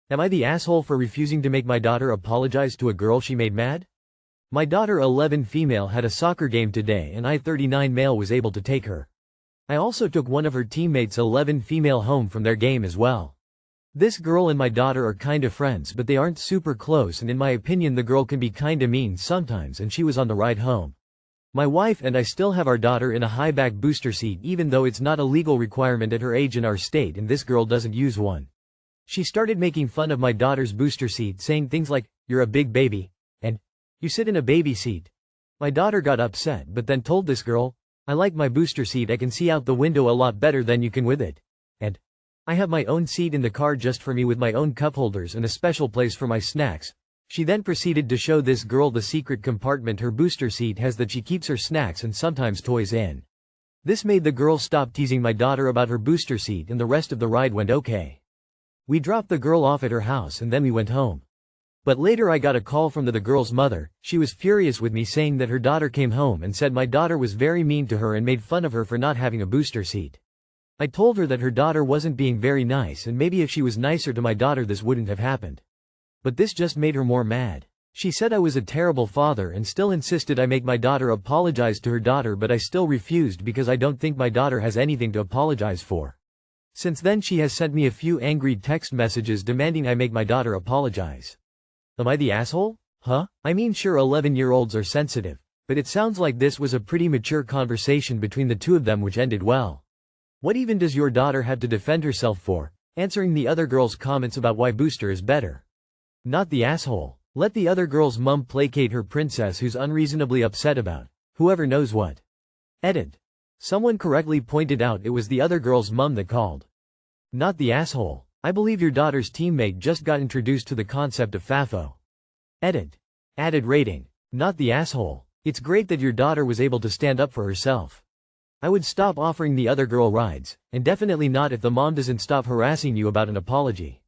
Am I the asshole for refusing to make my daughter apologize to a girl she made mad? My daughter 11 female had a soccer game today and I 39 male was able to take her. I also took one of her teammates 11 female home from their game as well. This girl and my daughter are kinda friends but they aren't super close and in my opinion the girl can be kinda mean sometimes and she was on the ride home. My wife and I still have our daughter in a high-back booster seat even though it's not a legal requirement at her age in our state and this girl doesn't use one. She started making fun of my daughter's booster seat saying things like, "You're a big baby," and "You sit in a baby seat." My daughter got upset but then told this girl, "I like my booster seat, I can see out the window a lot better than you can with it. And I have my own seat in the car just for me with my own cup holders and a special place for my snacks." She then proceeded to show this girl the secret compartment her booster seat has that she keeps her snacks and sometimes toys in. This made the girl stop teasing my daughter about her booster seat and the rest of the ride went okay. We dropped the girl off at her house and then we went home. But later I got a call from the girl's mother. She was furious with me saying that her daughter came home and said my daughter was very mean to her and made fun of her for not having a booster seat. I told her that her daughter wasn't being very nice and maybe if she was nicer to my daughter this wouldn't have happened. But this just made her more mad. She said I was a terrible father and still insisted I make my daughter apologize to her daughter but I still refused because I don't think my daughter has anything to apologize for. Since then she has sent me a few angry text messages demanding I make my daughter apologize. Am I the asshole? Huh? I mean sure 11-year-olds are sensitive, but it sounds like this was a pretty mature conversation between the two of them which ended well. What even does your daughter have to defend herself for, answering the other girl's comments about why booster is better? Not the asshole. Let the other girl's mum placate her princess who's unreasonably upset about whoever knows what. Edit. Someone correctly pointed out it was the other girl's mum that called. Not the asshole. I believe your daughter's teammate just got introduced to the concept of FAFO. Edit. Added rating. Not the asshole. It's great that your daughter was able to stand up for herself. I would stop offering the other girl rides, and definitely not if the mom doesn't stop harassing you about an apology.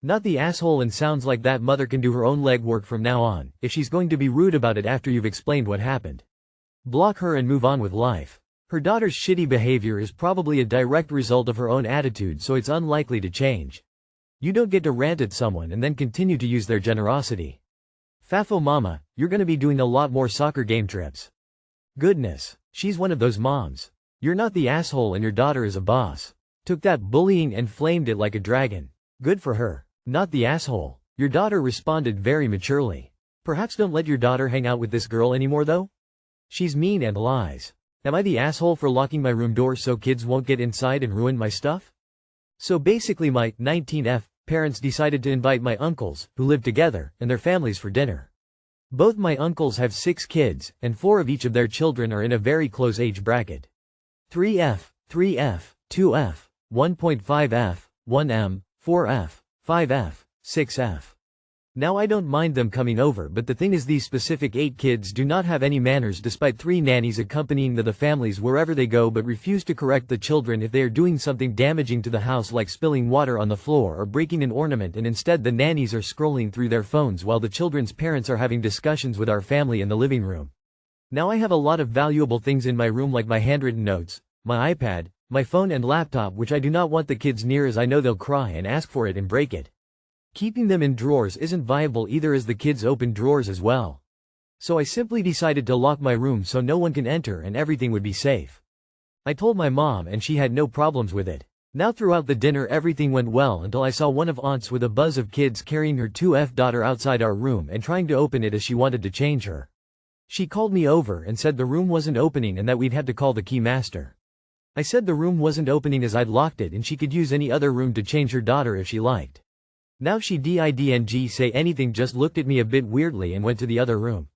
Not the asshole and sounds like that mother can do her own legwork from now on, if she's going to be rude about it after you've explained what happened. Block her and move on with life. Her daughter's shitty behavior is probably a direct result of her own attitude so it's unlikely to change. You don't get to rant at someone and then continue to use their generosity. Fafo mama, you're gonna be doing a lot more soccer game trips. Goodness, she's one of those moms. You're not the asshole and your daughter is a boss. Took that bullying and flamed it like a dragon. Good for her. Not the asshole. Your daughter responded very maturely. Perhaps don't let your daughter hang out with this girl anymore though? She's mean and lies. Am I the asshole for locking my room door so kids won't get inside and ruin my stuff? So basically my 19F parents decided to invite my uncles, who live together, and their families for dinner. Both my uncles have 6 kids, and 4 of each of their children are in a very close age bracket. 3F, 3F, 2F, 1.5F, 1M, 4F, 5F, 6F. Now I don't mind them coming over but the thing is these specific 8 kids do not have any manners despite 3 nannies accompanying the families wherever they go but refuse to correct the children if they are doing something damaging to the house like spilling water on the floor or breaking an ornament and instead the nannies are scrolling through their phones while the children's parents are having discussions with our family in the living room. Now I have a lot of valuable things in my room like my handwritten notes, my iPad, my phone and laptop which I do not want the kids near as I know they'll cry and ask for it and break it. Keeping them in drawers isn't viable either as the kids open drawers as well. So I simply decided to lock my room so no one can enter and everything would be safe. I told my mom and she had no problems with it. Now throughout the dinner everything went well until I saw one of aunts with a buzz of kids carrying her 2F daughter outside our room and trying to open it as she wanted to change her. She called me over and said the room wasn't opening and that we'd have to call the key master. I said the room wasn't opening as I'd locked it and she could use any other room to change her daughter if she liked. Now she didn't say anything, just looked at me a bit weirdly and went to the other room.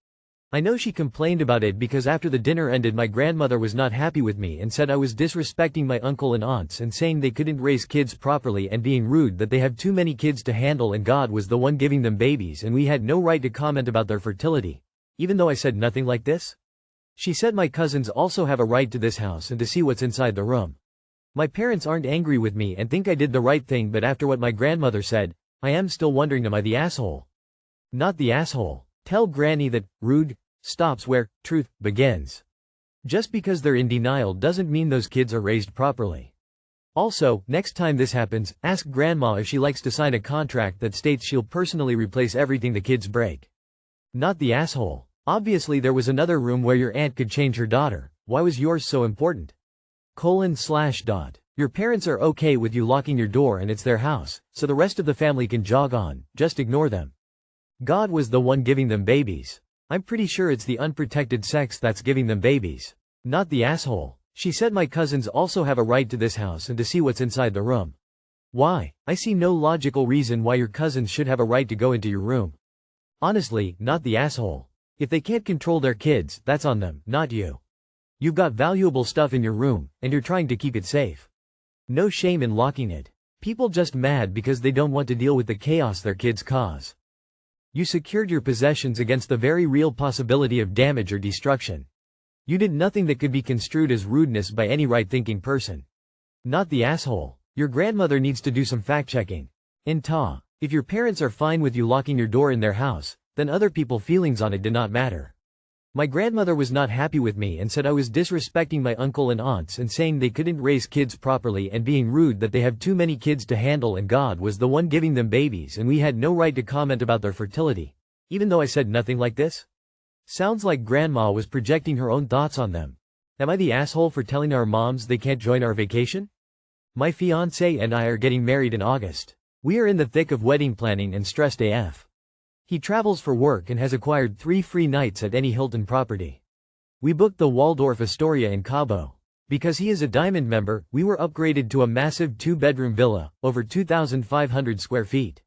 I know she complained about it because after the dinner ended my grandmother was not happy with me and said I was disrespecting my uncle and aunts and saying they couldn't raise kids properly and being rude that they have too many kids to handle and God was the one giving them babies and we had no right to comment about their fertility, even though I said nothing like this. She said my cousins also have a right to this house and to see what's inside the room. My parents aren't angry with me and think I did the right thing but after what my grandmother said, I am still wondering am I the asshole? Not the asshole. Tell Granny that rude stops where truth begins. Just because they're in denial doesn't mean those kids are raised properly. Also, next time this happens, ask grandma if she likes to sign a contract that states she'll personally replace everything the kids break. Not the asshole. Obviously there was another room where your aunt could change her daughter. Why was yours so important? Your parents are okay with you locking your door and it's their house, so the rest of the family can jog on, just ignore them. God was the one giving them babies. I'm pretty sure it's the unprotected sex that's giving them babies. Not the asshole. She said my cousins also have a right to this house and to see what's inside the room. Why? I see no logical reason why your cousins should have a right to go into your room. Honestly, not the asshole. If they can't control their kids, that's on them, not you. You've got valuable stuff in your room, and you're trying to keep it safe. No shame in locking it. People just mad because they don't want to deal with the chaos their kids cause. You secured your possessions against the very real possibility of damage or destruction. You did nothing that could be construed as rudeness by any right-thinking person. Not the asshole. Your grandmother needs to do some fact-checking. If your parents are fine with you locking your door in their house, then other people's feelings on it did not matter. My grandmother was not happy with me and said I was disrespecting my uncle and aunts and saying they couldn't raise kids properly and being rude that they have too many kids to handle and God was the one giving them babies and we had no right to comment about their fertility. Even though I said nothing like this? Sounds like grandma was projecting her own thoughts on them. Am I the asshole for telling our moms they can't join our vacation? My fiancé and I are getting married in August. We are in the thick of wedding planning and stressed AF. He travels for work and has acquired 3 free nights at any Hilton property. We booked the Waldorf Astoria in Cabo. Because he is a Diamond member, we were upgraded to a massive 2-bedroom villa, over 2,500 square feet.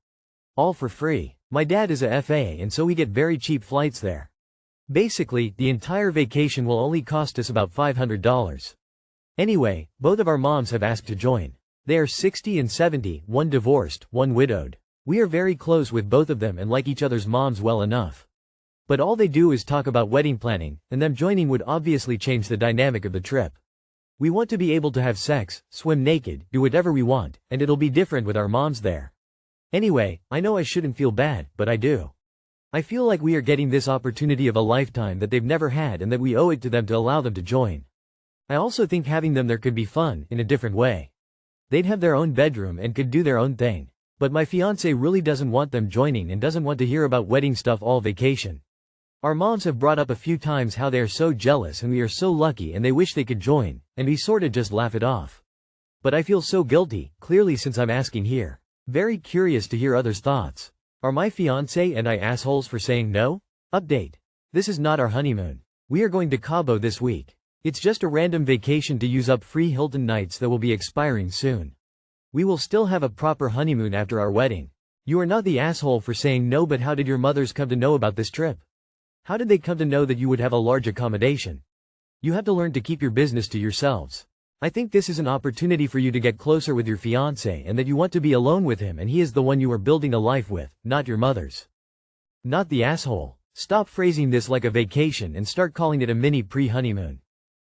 All for free. My dad is a FA and so we get very cheap flights there. Basically, the entire vacation will only cost us about $500. Anyway, both of our moms have asked to join. They are 60 and 70, one divorced, one widowed. We are very close with both of them and like each other's moms well enough. But all they do is talk about wedding planning, and them joining would obviously change the dynamic of the trip. We want to be able to have sex, swim naked, do whatever we want, and it'll be different with our moms there. Anyway, I know I shouldn't feel bad, but I do. I feel like we are getting this opportunity of a lifetime that they've never had and that we owe it to them to allow them to join. I also think having them there could be fun, in a different way. They'd have their own bedroom and could do their own thing. But my fiancé really doesn't want them joining and doesn't want to hear about wedding stuff all vacation. Our moms have brought up a few times how they are so jealous and we are so lucky and they wish they could join, and we sorta just laugh it off. But I feel so guilty, clearly since I'm asking here. Very curious to hear others' thoughts. Are my fiancé and I assholes for saying no? Update. This is not our honeymoon. We are going to Cabo this week. It's just a random vacation to use up free Hilton nights that will be expiring soon. We will still have a proper honeymoon after our wedding. You are not the asshole for saying no, but how did your mothers come to know about this trip? How did they come to know that you would have a large accommodation? You have to learn to keep your business to yourselves. I think this is an opportunity for you to get closer with your fiancé and that you want to be alone with him and he is the one you are building a life with, not your mother's. Not the asshole. Stop phrasing this like a vacation and start calling it a mini pre-honeymoon.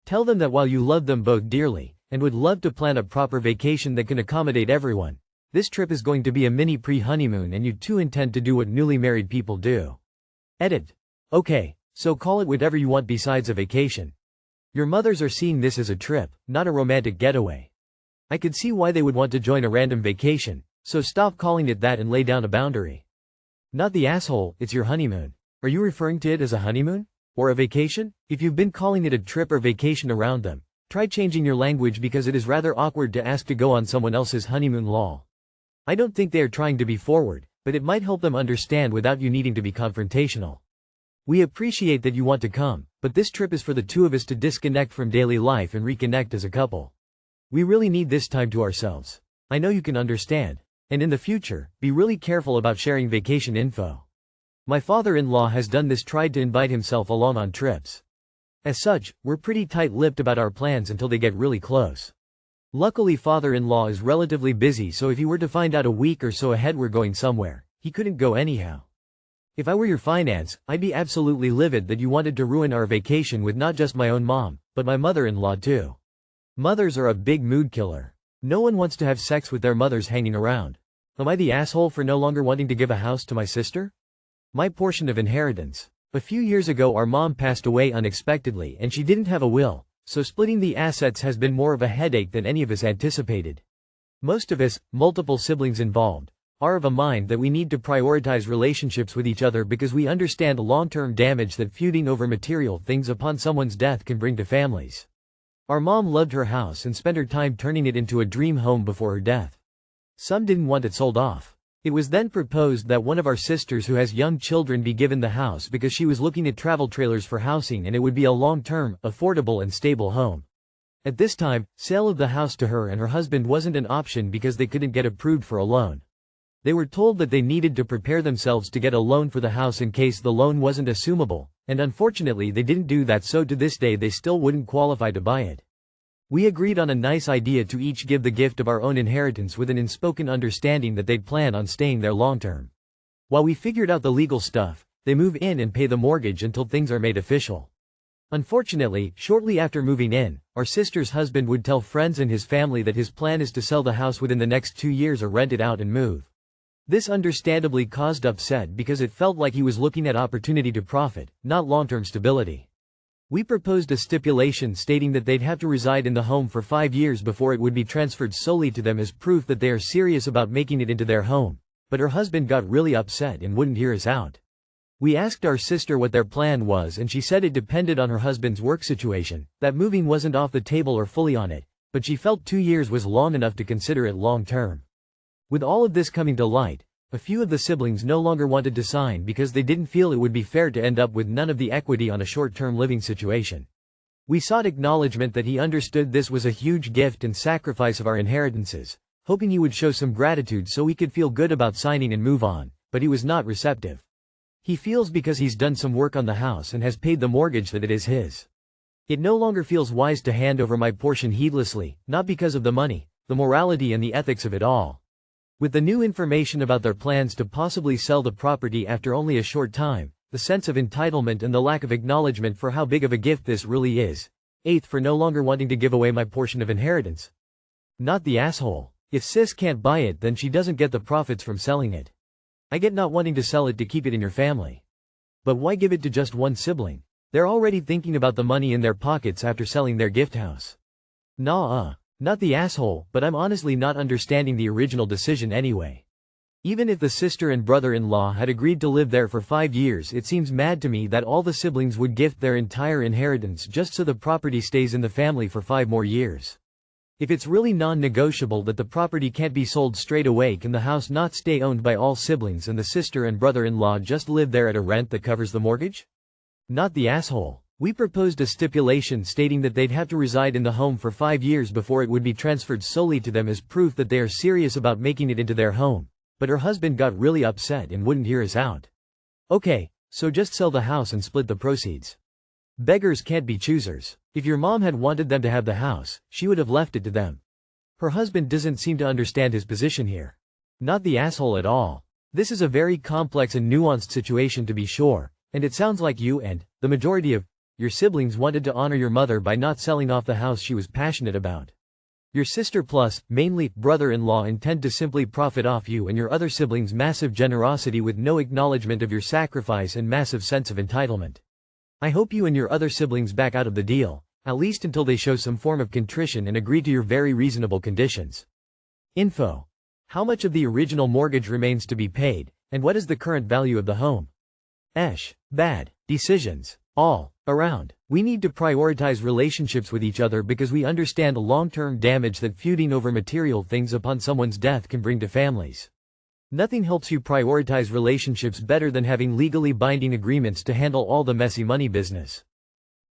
Tell them that while you love them both dearly, and would love to plan a proper vacation that can accommodate everyone, this trip is going to be a mini pre-honeymoon and you two intend to do what newly married people do. Edit. Okay, so call it whatever you want besides a vacation. Your mothers are seeing this as a trip, not a romantic getaway. I could see why they would want to join a random vacation, so stop calling it that and lay down a boundary. Not the asshole, it's your honeymoon. Are you referring to it as a honeymoon? Or a vacation? If you've been calling it a trip or vacation around them, try changing your language because it is rather awkward to ask to go on someone else's honeymoon. Lol. I don't think they are trying to be forward, but it might help them understand without you needing to be confrontational. We appreciate that you want to come, but this trip is for the two of us to disconnect from daily life and reconnect as a couple. We really need this time to ourselves. I know you can understand. And in the future, be really careful about sharing vacation info. My father-in-law has done this, tried to invite himself along on trips. As such, we're pretty tight-lipped about our plans until they get really close. Luckily father-in-law is relatively busy, so if he were to find out a week or so ahead we're going somewhere, he couldn't go anyhow. If I were your finance, I'd be absolutely livid that you wanted to ruin our vacation with not just my own mom, but my mother-in-law too. Mothers are a big mood killer. No one wants to have sex with their mothers hanging around. Am I the asshole for no longer wanting to give a house to my sister? My portion of inheritance. A few years ago our mom passed away unexpectedly and she didn't have a will, so splitting the assets has been more of a headache than any of us anticipated. Most of us, multiple siblings involved, are of a mind that we need to prioritize relationships with each other because we understand the long-term damage that feuding over material things upon someone's death can bring to families. Our mom loved her house and spent her time turning it into a dream home before her death. Some didn't want it sold off. It was then proposed that one of our sisters who has young children be given the house because she was looking at travel trailers for housing and it would be a long-term, affordable and stable home. At this time, sale of the house to her and her husband wasn't an option because they couldn't get approved for a loan. They were told that they needed to prepare themselves to get a loan for the house in case the loan wasn't assumable, and unfortunately they didn't do that, so to this day they still wouldn't qualify to buy it. We agreed on a nice idea to each give the gift of our own inheritance with an unspoken understanding that they'd plan on staying there long term. While we figured out the legal stuff, they move in and pay the mortgage until things are made official. Unfortunately, shortly after moving in, our sister's husband would tell friends and his family that his plan is to sell the house within the next 2 years or rent it out and move. This understandably caused upset because it felt like he was looking at opportunity to profit, not long-term stability. We proposed a stipulation stating that they'd have to reside in the home for 5 years before it would be transferred solely to them as proof that they are serious about making it into their home, but her husband got really upset and wouldn't hear us out. We asked our sister what their plan was and she said it depended on her husband's work situation, that moving wasn't off the table or fully on it, but she felt 2 years was long enough to consider it long term. With all of this coming to light, a few of the siblings no longer wanted to sign because they didn't feel it would be fair to end up with none of the equity on a short-term living situation. We sought acknowledgement that he understood this was a huge gift and sacrifice of our inheritances, hoping he would show some gratitude so we could feel good about signing and move on, but he was not receptive. He feels because he's done some work on the house and has paid the mortgage that it is his. It no longer feels wise to hand over my portion heedlessly, not because of the money, the morality and the ethics of it all. With the new information about their plans to possibly sell the property after only a short time, the sense of entitlement and the lack of acknowledgement for how big of a gift this really is. 8th, for no longer wanting to give away my portion of inheritance. Not the asshole. If sis can't buy it then she doesn't get the profits from selling it. I get not wanting to sell it to keep it in your family. But why give it to just one sibling? They're already thinking about the money in their pockets after selling their gift house. Not the asshole, but I'm honestly not understanding the original decision anyway. Even if the sister and brother-in-law had agreed to live there for 5 years, it seems mad to me that all the siblings would gift their entire inheritance just so the property stays in the family for 5 more years. If it's really non-negotiable that the property can't be sold straight away, can the house not stay owned by all siblings and the sister and brother-in-law just live there at a rent that covers the mortgage? Not the asshole. We proposed a stipulation stating that they'd have to reside in the home for 5 years before it would be transferred solely to them as proof that they are serious about making it into their home, but her husband got really upset and wouldn't hear us out. Okay, so just sell the house and split the proceeds. Beggars can't be choosers. If your mom had wanted them to have the house, she would have left it to them. Her husband doesn't seem to understand his position here. Not the asshole at all. This is a very complex and nuanced situation to be sure, and it sounds like you and the majority of your siblings wanted to honor your mother by not selling off the house she was passionate about. Your sister plus, mainly, brother-in-law intend to simply profit off you and your other siblings' massive generosity with no acknowledgement of your sacrifice and massive sense of entitlement. I hope you and your other siblings back out of the deal, at least until they show some form of contrition and agree to your very reasonable conditions. Info. How much of the original mortgage remains to be paid, and what is the current value of the home? Bad decisions. All around. We need to prioritize relationships with each other because we understand the long-term damage that feuding over material things upon someone's death can bring to families. Nothing helps you prioritize relationships better than having legally binding agreements to handle all the messy money business.